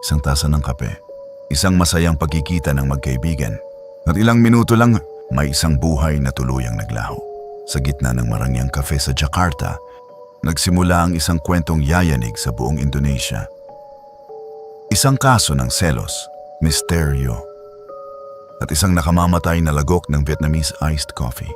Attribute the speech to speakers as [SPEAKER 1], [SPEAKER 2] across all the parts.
[SPEAKER 1] isang tasa ng kape, isang masayang pagkikita ng magkaibigan. At ilang minuto lang, may isang buhay na tuluyang naglaho. Sa gitna ng marangyang kafe sa Jakarta, nagsimula ang isang kwentong yayanig sa buong Indonesia. Isang kaso ng selos, misteryo, at isang nakamamatay na lagok ng Vietnamese iced coffee.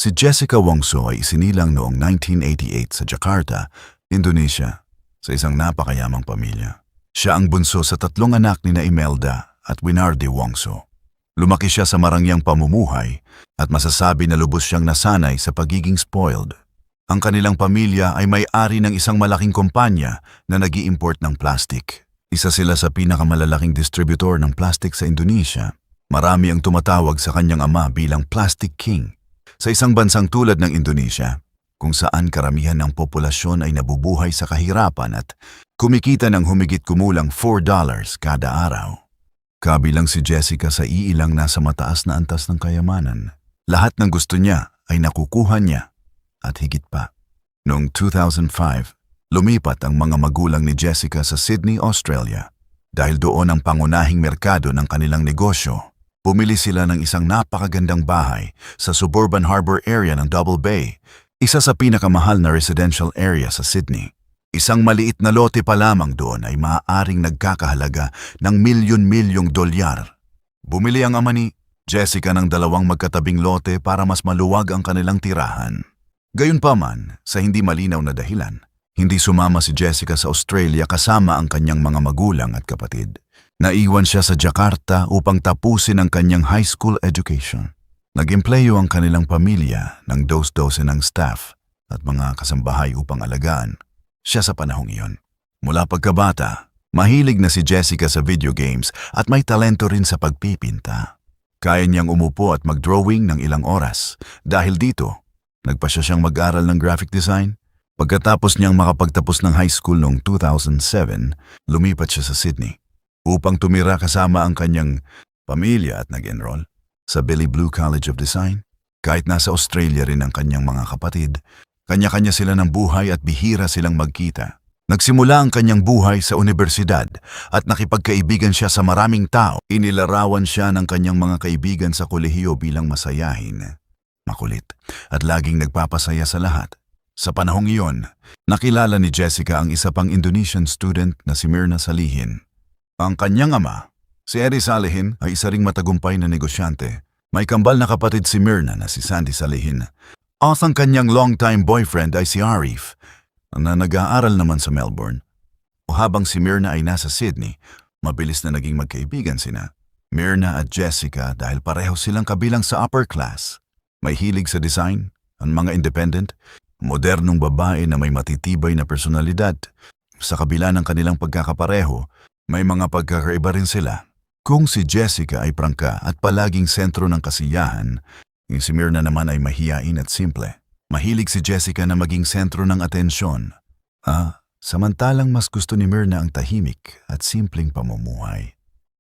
[SPEAKER 1] Si Jessica Wongso ay isinilang noong 1988 sa Jakarta, Indonesia, sa isang napakayamang pamilya. Siya ang bunso sa tatlong anak ni na Imelda at Winardi Wongso. Lumaki siya sa marangyang pamumuhay at masasabi na lubos siyang nasanay sa pagiging spoiled. Ang kanilang pamilya ay may-ari ng isang malaking kumpanya na nag-i-import ng plastic. Isa sila sa pinakamalalaking distributor ng plastic sa Indonesia. Marami ang tumatawag sa kanyang ama bilang Plastic King. Sa isang bansang tulad ng Indonesia, kung saan karamihan ng populasyon ay nabubuhay sa kahirapan at kumikita ng humigit kumulang $4 kada araw. Kabilang si Jessica sa iilang nasa mataas na antas ng kayamanan. Lahat ng gusto niya ay nakukuha niya at higit pa. Noong 2005, lumipat ang mga magulang ni Jessica sa Sydney, Australia. Dahil doon ang pangunahing merkado ng kanilang negosyo, bumili sila ng isang napakagandang bahay sa suburban harbor area ng Double Bay, isa sa pinakamahal na residential area sa Sydney. Isang maliit na lote pa lamang doon ay maaaring nagkakahalaga ng milyon-milyong dolyar. Bumili ang ama ni Jessica ng dalawang magkatabing lote para mas maluwag ang kanilang tirahan. Gayunpaman, sa hindi malinaw na dahilan, hindi sumama si Jessica sa Australia kasama ang kanyang mga magulang at kapatid. Naiwan siya sa Jakarta upang tapusin ang kanyang high school education. Nag-empleyo ang kanilang pamilya ng dos-dose ng staff at mga kasambahay upang alagaan siya sa panahong iyon. Mula pagkabata, mahilig na si Jessica sa video games at may talento rin sa pagpipinta. Kaya niyang umupo at mag-drawing ng ilang oras. Dahil dito, nagpasya siyang mag-aral ng graphic design. Pagkatapos niyang makapagtapos ng high school noong 2007, lumipat siya sa Sydney upang tumira kasama ang kanyang pamilya at nag-enroll sa Billy Blue College of Design. Kahit nasa Australia rin ang kanyang mga kapatid, kanya-kanya sila ng buhay at bihira silang magkita. Nagsimula ang kanyang buhay sa universidad at nakipagkaibigan siya sa maraming tao. Inilarawan siya ng kanyang mga kaibigan sa kolehiyo bilang masayahin, makulit, at laging nagpapasaya sa lahat. Sa panahong iyon, nakilala ni Jessica ang isa pang Indonesian student na si Myrna Salihin. Ang kanyang ama, si Eddie Salihin, ay isa ring matagumpay na negosyante. May kambal na kapatid si Myrna na si Sandy Salihin. At ang kanyang long-time boyfriend ay si Arif, na nag-aaral naman sa Melbourne. O habang si Myrna ay nasa Sydney, mabilis na naging magkaibigan sina Myrna at Jessica dahil pareho silang kabilang sa upper class. May hilig sa design, ang mga independent, modernong babae na may matitibay na personalidad. Sa kabila ng kanilang pagkakapareho, may mga pagkakaiba rin sila. Kung si Jessica ay prangka at palaging sentro ng kasiyahan, si Myrna naman ay mahiyain at simple. Mahilig si Jessica na maging sentro ng atensyon. Samantalang mas gusto ni Myrna ang tahimik at simpleng pamumuhay.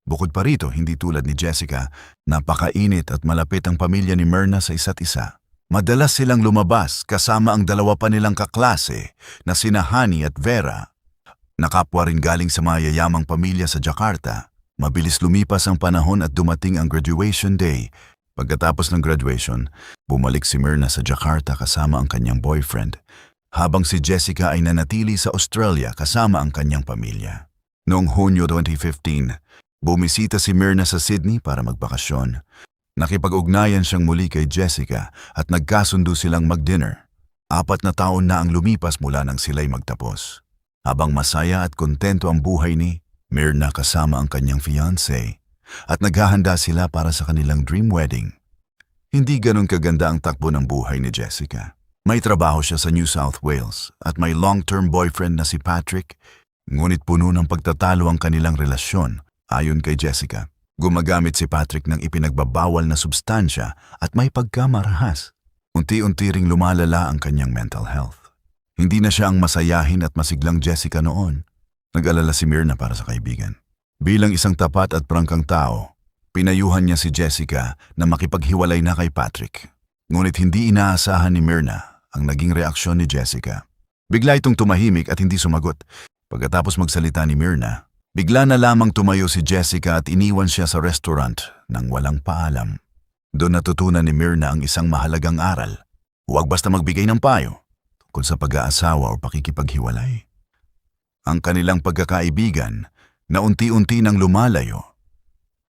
[SPEAKER 1] Bukod pa rito, hindi tulad ni Jessica, napakainit at malapit ang pamilya ni Myrna sa isa't isa. Madalas silang lumabas kasama ang dalawa pa nilang kaklase na sina Hani at Vera. Nakapwa rin galing sa mayayamang pamilya sa Jakarta. Mabilis lumipas ang panahon at dumating ang graduation day. Pagkatapos ng graduation, bumalik si Myrna sa Jakarta kasama ang kanyang boyfriend, habang si Jessica ay nanatili sa Australia kasama ang kanyang pamilya. Noong Hunyo 2015, bumisita si Myrna sa Sydney para magbakasyon. Nakipag-ugnayan siyang muli kay Jessica at nagkasundo silang mag-dinner. 4 na taon na ang lumipas mula nang sila'y magtapos. Habang masaya at kontento ang buhay ni Myrna kasama ang kanyang fiancé at naghahanda sila para sa kanilang dream wedding. Hindi ganun kaganda ang takbo ng buhay ni Jessica. May trabaho siya sa New South Wales at may long-term boyfriend na si Patrick, ngunit puno ng pagtatalo ang kanilang relasyon. Ayon kay Jessica, gumagamit si Patrick ng ipinagbabawal na substansya at may pagkamarahas. Unti-unti ring lumalala ang kanyang mental health. Hindi na siya ang masayahin at masiglang Jessica noon. Nag-alala si Myrna para sa kaibigan. Bilang isang tapat at prangkang tao, pinayuhan niya si Jessica na makipaghiwalay na kay Patrick. Ngunit hindi inaasahan ni Myrna ang naging reaksyon ni Jessica. Bigla itong tumahimik at hindi sumagot. Pagkatapos magsalita ni Myrna, bigla na lamang tumayo si Jessica at iniwan siya sa restaurant nang walang paalam. Doon natutunan ni Myrna ang isang mahalagang aral. Huwag basta magbigay ng payo tungkol sa pag-aasawa o pakikipaghiwalay. Ang kanilang pagkakaibigan na unti-unti nang lumalayo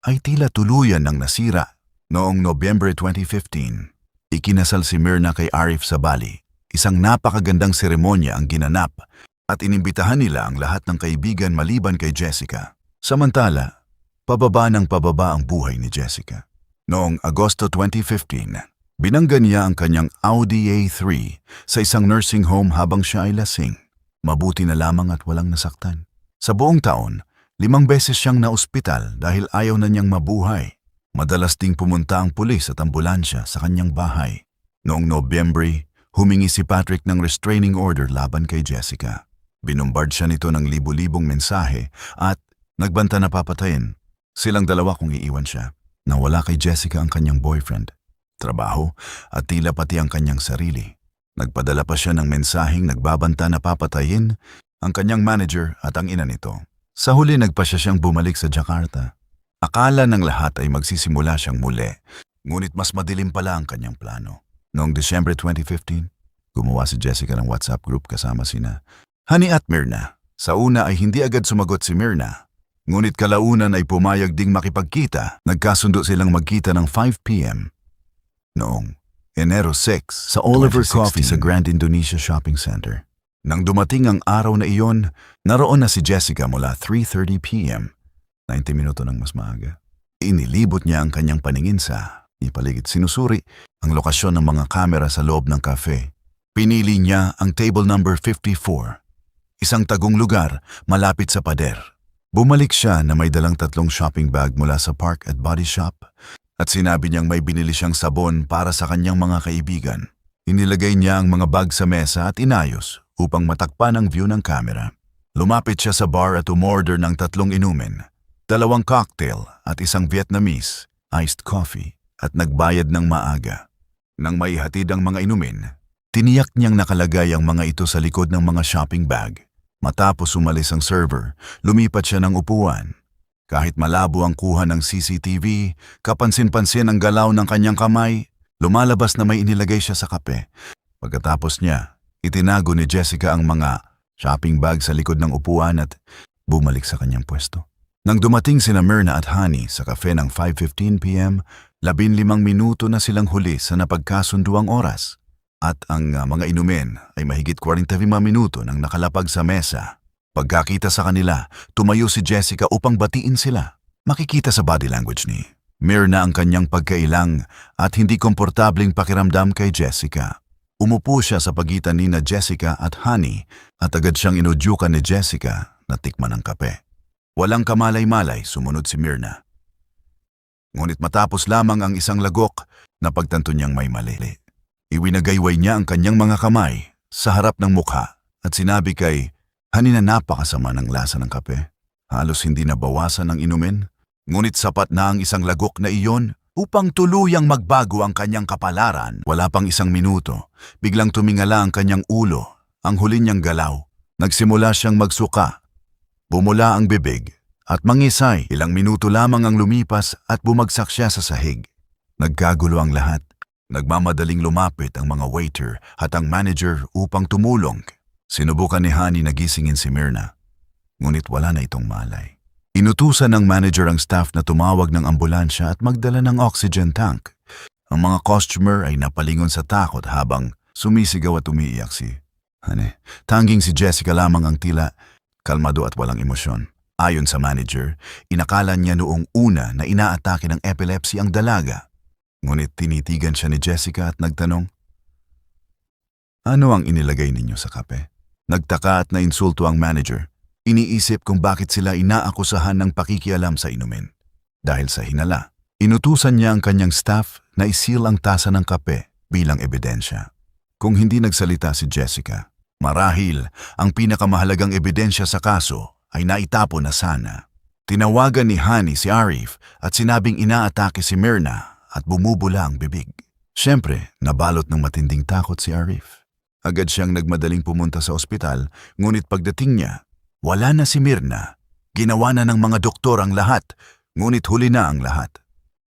[SPEAKER 1] ay tila tuluyan ng nasira noong November 2015. Ikinasal si Myrna kay Arif sa Bali. Isang napakagandang seremonya ang ginanap at inimbitahan nila ang lahat ng kaibigan maliban kay Jessica. Samantala, pababa ng pababa ang buhay ni Jessica. Noong Agosto 2015, binangga niya ang kanyang Audi A3 sa isang nursing home habang siya ay lasing. Mabuti na lamang at walang nasaktan. Sa buong taon, 5 beses siyang naospital dahil ayaw na niyang mabuhay. Madalas ding pumunta ang pulis at ambulansya sa kanyang bahay. Noong Nobyembre, humingi si Patrick ng restraining order laban kay Jessica. Binumbard siya nito ng libu-libong mensahe at nagbanta na papatayin. Silang dalawa kung iiwan siya. Nawala kay Jessica ang kanyang boyfriend, trabaho at tila pati ang kanyang sarili. Nagpadala pa siya ng mensaheng nagbabanta na papatayin ang kanyang manager at ang ina nito. Sa huli nagpasya siyang bumalik sa Jakarta. Akala ng lahat ay magsisimula siyang muli, ngunit mas madilim pala ang kanyang plano. Noong December 2015, gumawa si Jessica ng WhatsApp group kasama sina Honey at Myrna. Sa una ay hindi agad sumagot si Myrna, ngunit kalaunan ay pumayag ding makipagkita. Nagkasundo silang magkita ng 5 p.m. noong Enero 6 sa Oliver Coffee sa Grand Indonesia Shopping Center. Nang dumating ang araw na iyon, naroon na si Jessica mula 3:30 p.m. 90 minuto ng mas maaga. Inilibot niya ang kanyang paningin sa ipaligid. Sinusuri ang lokasyon ng mga kamera sa loob ng cafe. Pinili niya ang table number 54, isang tagong lugar malapit sa pader. Bumalik siya na may dalang 3 shopping bag mula sa Park at Body Shop at sinabi niyang may binili siyang sabon para sa kanyang mga kaibigan. Inilagay niya ang mga bag sa mesa at inayos upang matakpan ang view ng kamera. Lumapit siya sa bar at umorder ng 3 inumin, 2 cocktail at isang Vietnamese iced coffee at nagbayad ng maaga. Nang maihatid ang mga inumin, tiniyak niyang nakalagay ang mga ito sa likod ng mga shopping bag. Matapos umalis ang server, lumipat siya ng upuan. Kahit malabo ang kuha ng CCTV, kapansin-pansin ang galaw ng kanyang kamay, lumalabas na may inilagay siya sa kape. Pagkatapos niya, itinago ni Jessica ang mga shopping bag sa likod ng upuan at bumalik sa kanyang pwesto. Nang dumating sina Myrna at Honey sa kafe ng 5:15 p.m., 15 minuto na silang huli sa napagkasunduang oras. At ang mga inumin ay mahigit 45 minuto nang nakalapag sa mesa. Pagkakita sa kanila, tumayo si Jessica upang batiin sila. Makikita sa body language ni Myrna ang kanyang pagkailang at hindi komportabling pakiramdam kay Jessica. Umupo siya sa pagitan ni Jessica at Honey at agad siyang inudyukan ni Jessica na tikman ang kape. Walang kamalay-malay, sumunod si Myrna. Ngunit matapos lamang ang isang lagok, napagtanto niyang may mali. Iwinagayway niya ang kanyang mga kamay sa harap ng mukha at sinabi kay Honey na napakasama ng lasa ng kape. Halos hindi nabawasan ang inumin, ngunit sapat na ang isang lagok na iyon upang tuluyang magbago ang kanyang kapalaran. Wala pang 1 minuto, biglang tumingala ang kanyang ulo, ang huli niyang galaw. Nagsimula siyang magsuka, bumula ang bibig at mangisay. Ilang minuto lamang ang lumipas at bumagsak siya sa sahig. Nagkagulo ang lahat. Nagmamadaling lumapit ang mga waiter at ang manager upang tumulong. Sinubukan ni Honey na gisingin si Myrna, ngunit wala na itong malay. Inutusan ng manager ang staff na tumawag ng ambulansya at magdala ng oxygen tank. Ang mga customer ay napalingon sa takot habang sumisigaw at umiiyak si Honey. Tanging si Jessica lamang ang tila kalmado at walang emosyon. Ayon sa manager, inakala niya noong una na inaatake ng epilepsy ang dalaga. Ngunit tinitigan siya ni Jessica at nagtanong, "Ano ang inilagay ninyo sa kape?" Nagtaka at nainsulto ang manager. Iniisip kung bakit sila inaakusahan ng pakikialam sa inumin. Dahil sa hinala, inutusan niya ang kanyang staff na isil ang tasa ng kape bilang ebidensya. Kung hindi nagsalita si Jessica, marahil ang pinakamahalagang ebidensya sa kaso ay naitapon na sana. Tinawagan ni Hani si Arif at sinabing inaatake si Myrna at bumubula ang bibig. Siyempre, nabalot ng matinding takot si Arif. Agad siyang nagmadaling pumunta sa ospital, ngunit pagdating niya, wala na si Myrna. Ginawa na ng mga doktor ang lahat, ngunit huli na ang lahat.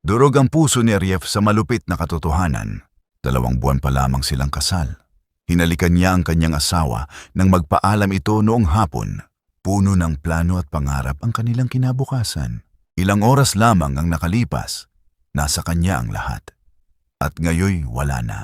[SPEAKER 1] Durog ang puso ni Arif sa malupit na katotohanan. 2 buwan pa lamang silang kasal. Hinalikan niya ang kanyang asawa nang magpaalam ito noong hapon. Puno ng plano at pangarap ang kanilang kinabukasan. Ilang oras lamang ang nakalipas, nasa kanya ang lahat. At ngayoy wala na.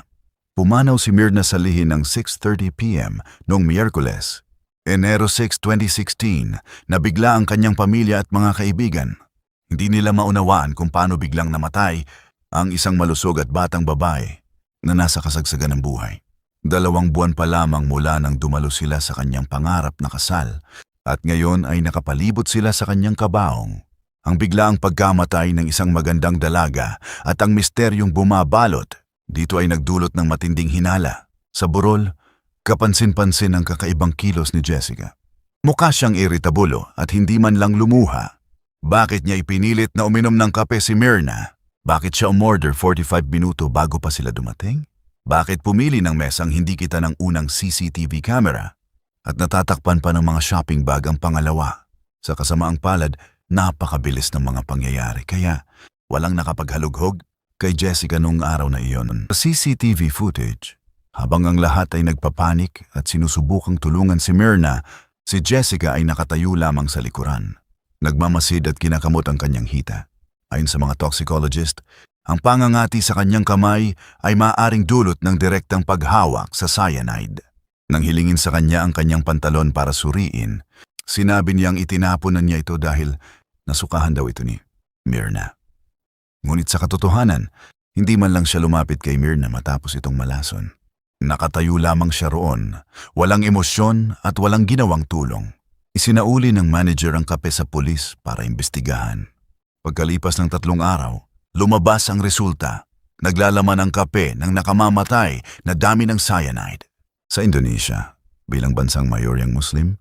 [SPEAKER 1] Pumanaw si Myrna sa lihi ng 6:30 p.m. noong Miyerkules, Enero 6, 2016, nabigla ang kanyang pamilya at mga kaibigan. Hindi nila maunawaan kung paano biglang namatay ang isang malusog at batang babae na nasa kasagsagan ng buhay. 2 buwan pa lamang mula nang dumalo sila sa kanyang pangarap na kasal at ngayon ay nakapalibot sila sa kanyang kabaong. Ang biglaang pagkamatay ng isang magandang dalaga at ang misteryong bumabalot dito ay nagdulot ng matinding hinala. Sa burol, kapansin-pansin ang kakaibang kilos ni Jessica. Mukha siyang iritabulo at hindi man lang lumuha. Bakit niya ipinilit na uminom ng kape si Myrna? Bakit siya umorder 45 minuto bago pa sila dumating? Bakit pumili ng mesang hindi kita ng unang CCTV camera? At natatakpan pa ng mga shopping bag ang pangalawa. Sa kasamaang palad, napakabilis ng mga pangyayari kaya walang nakapaghalughog kay Jessica noong araw na iyon. Sa CCTV footage, habang ang lahat ay nagpapanik at sinusubukang tulungan si Myrna, si Jessica ay nakatayo lamang sa likuran. Nagmamasid at kinakamot ang kanyang hita. Ayon sa mga toxicologist, ang pangangati sa kanyang kamay ay maaaring dulot ng direktang paghawak sa cyanide. Nang hilingin sa kanya ang kanyang pantalon para suriin, sinabi niyang itinapon na niya ito dahil nasukahan daw ito ni Myrna. Ngunit sa katotohanan, hindi man lang siya lumapit kay Myrna matapos itong malason. Nakatayo lamang siya roon, walang emosyon at walang ginawang tulong. Isinauli ng manager ang kape sa pulis para imbestigahan. Pagkalipas ng 3 araw, lumabas ang resulta. Naglalaman ang kape ng nakamamatay na dami ng cyanide. Sa Indonesia, bilang bansang mayoryang Muslim,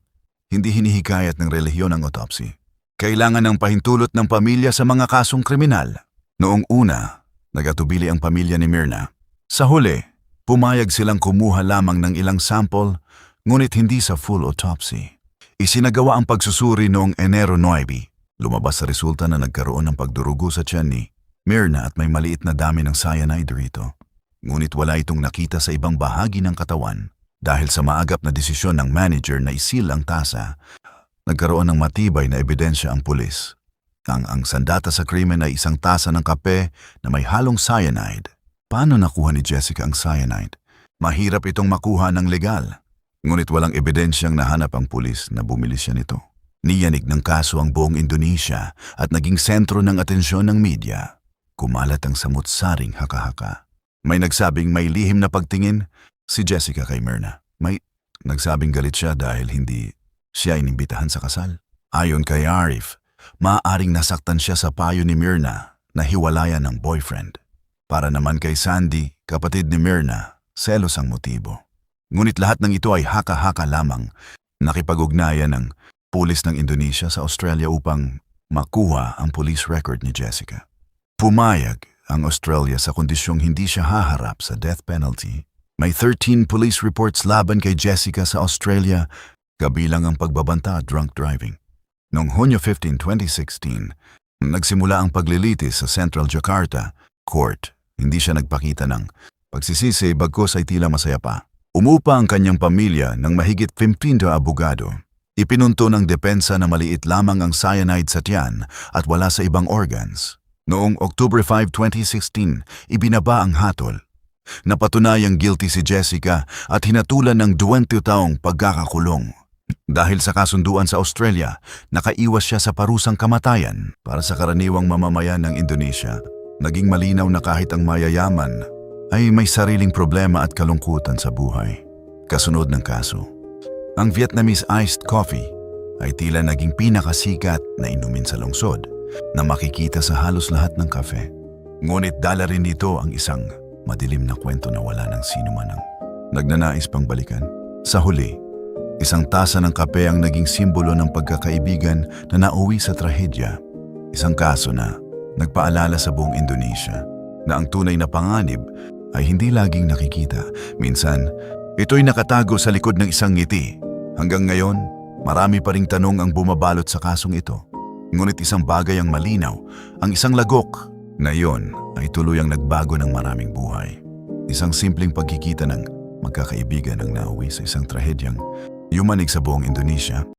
[SPEAKER 1] hindi hinihikayat ng relihiyon ang autopsy. Kailangan ng pahintulot ng pamilya sa mga kasong kriminal. Noong una, nagatubili ang pamilya ni Myrna. Sa huli, pumayag silang kumuha lamang ng ilang sample, ngunit hindi sa full autopsy. Isinagawa ang pagsusuri noong Enero 9. Lumabas sa resulta na nagkaroon ng pagdurugo sa tiyan ni Myrna at may maliit na dami ng cyanide rito. Ngunit wala itong nakita sa ibang bahagi ng katawan. Dahil sa maagap na desisyon ng manager na isil ang tasa, nagkaroon ng matibay na ebidensya ang pulis. Ang sandata sa krimen ay isang tasa ng kape na may halong cyanide. Paano nakuha ni Jessica ang cyanide? Mahirap itong makuha ng legal. Ngunit walang ebidensyang nahanap ang pulis na bumili siya nito. Niyanig ng kaso ang buong Indonesia at naging sentro ng atensyon ng media. Kumalat ang samut-saring haka-haka. May nagsabing may lihim na pagtingin si Jessica kay Myrna. May nagsabing galit siya dahil hindi siya inimbitahan sa kasal. Ayon kay Arif, maaaring nasaktan siya sa payo ni Myrna na hiwalayan ng boyfriend. Para naman kay Sandy, kapatid ni Myrna, selos ang motibo. Ngunit lahat ng ito ay haka-haka lamang. Nakipag-ugnayan ng pulis ng Indonesia sa Australia upang makuha ang police record ni Jessica. Pumayag ang Australia sa kondisyong hindi siya haharap sa death penalty. May 13 police reports laban kay Jessica sa Australia, kabilang ang pagbabanta at drunk driving. Noong Hunyo 15, 2016, nagsimula ang paglilitis sa Central Jakarta Court. Hindi siya nagpakita ng pagsisisi bagkus ay tila masaya pa. Umupa ang kanyang pamilya ng mahigit 15 abogado. Ipinunto ng depensa na maliit lamang ang cyanide sa tiyan at wala sa ibang organs. Noong October 5, 2016, ibinaba ang hatol. Napatunayang guilty si Jessica at hinatulan ng 20 taong pagkakakulong. Dahil sa kasunduan sa Australia, nakaiwas siya sa parusang kamatayan. Para sa karaniwang mamamayan ng Indonesia, naging malinaw na kahit ang mayayaman ay may sariling problema at kalungkutan sa buhay. Kasunod ng kaso, ang Vietnamese iced coffee ay tila naging pinakasikat na inumin sa lungsod na makikita sa halos lahat ng kafe. Ngunit dala rin nito ang isang madilim na kwento na wala ng sino man ang nagnanais pang balikan. Sa huli, Isang tasa ng kape ang naging simbolo ng pagkakaibigan na nauwi sa trahedya. Isang kaso na nagpaalala sa buong Indonesia na ang tunay na panganib ay hindi laging nakikita. Minsan, ito'y nakatago sa likod ng isang ngiti. Hanggang ngayon, marami pa ring tanong ang bumabalot sa kasong ito. Ngunit isang bagay ang malinaw, ang isang lagok na iyon ay tuluyang nagbago ng maraming buhay. Isang simpleng pagkikita ng magkakaibigan ang nauwi sa isang trahedyang yumanig sa buong Indonesia.